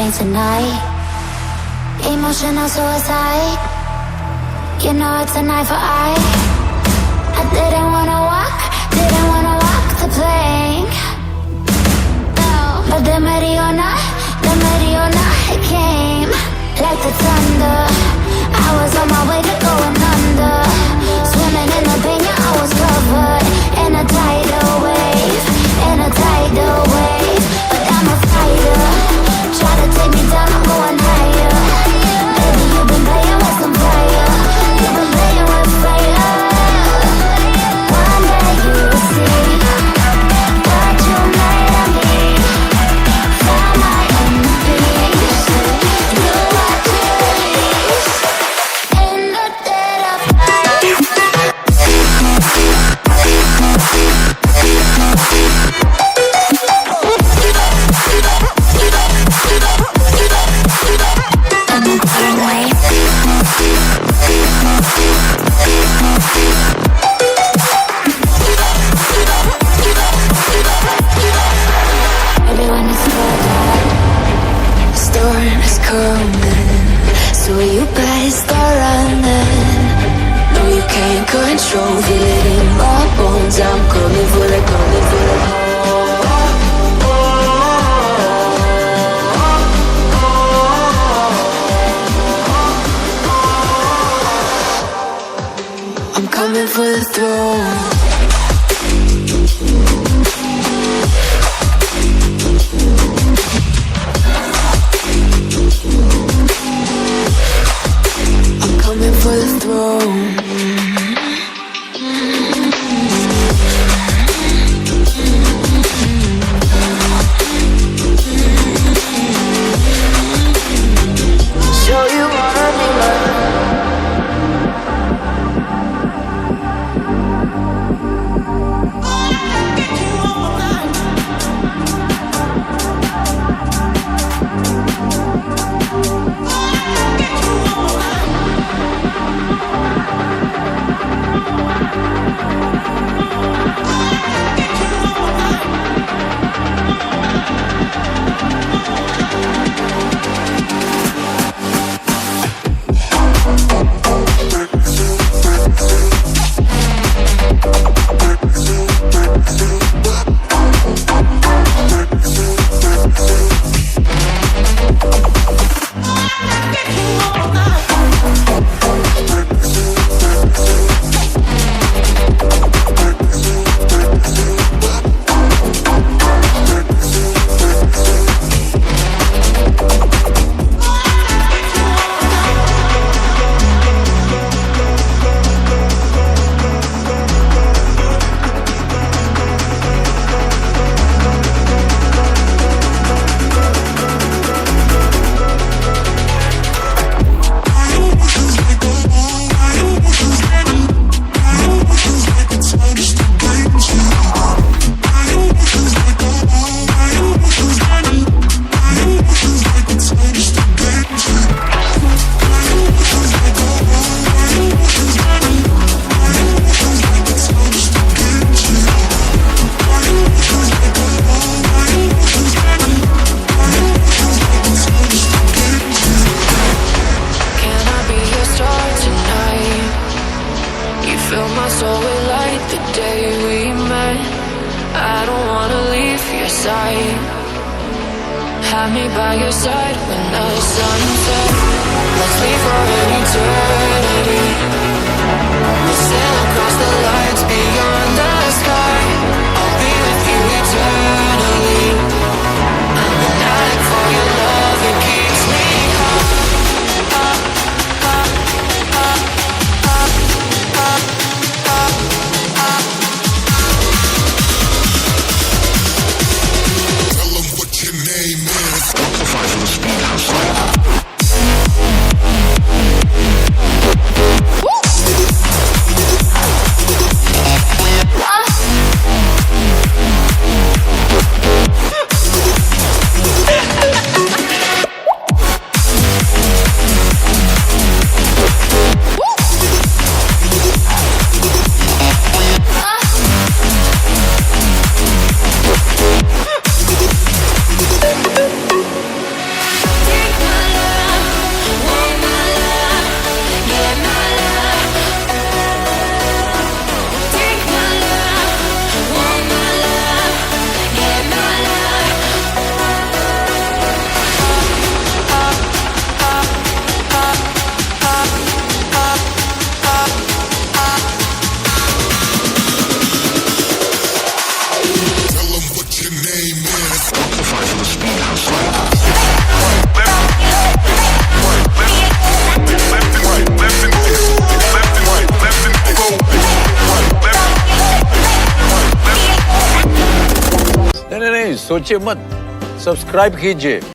me tonight. Emotional suicide. You know it's an eye for eye. I didn't wanna walk the plank. No, but the Mariona, it came like the thunder. I was on my way to going under. Swimming in the pain, yeah, I was covered in a tidal wave, in a tidal wave. But I'm a fighter. Try to take me down, I'm going higher. Baby, you've been playing with some fire. You've been playing with fire. One day you'll see what you made of me. Found my own peace. You are to release in the dead of night. Everyone is storm is coming, so you better start running. No, you can't control, feel it in my bones. I'm coming for it, coming for it. I'm coming for the throne. I'm coming for the throne. Show you wanna be mine. Have me by your side when the sun sets. Let's leave for an eternity. We'll sail across the lights beyond the sky. I'll be with you eternally. I'm an addict for your love, it keeps me high. Tell them what your name is. Spotify for the Speedhouse. सोचे मत, subscribe कीजिए।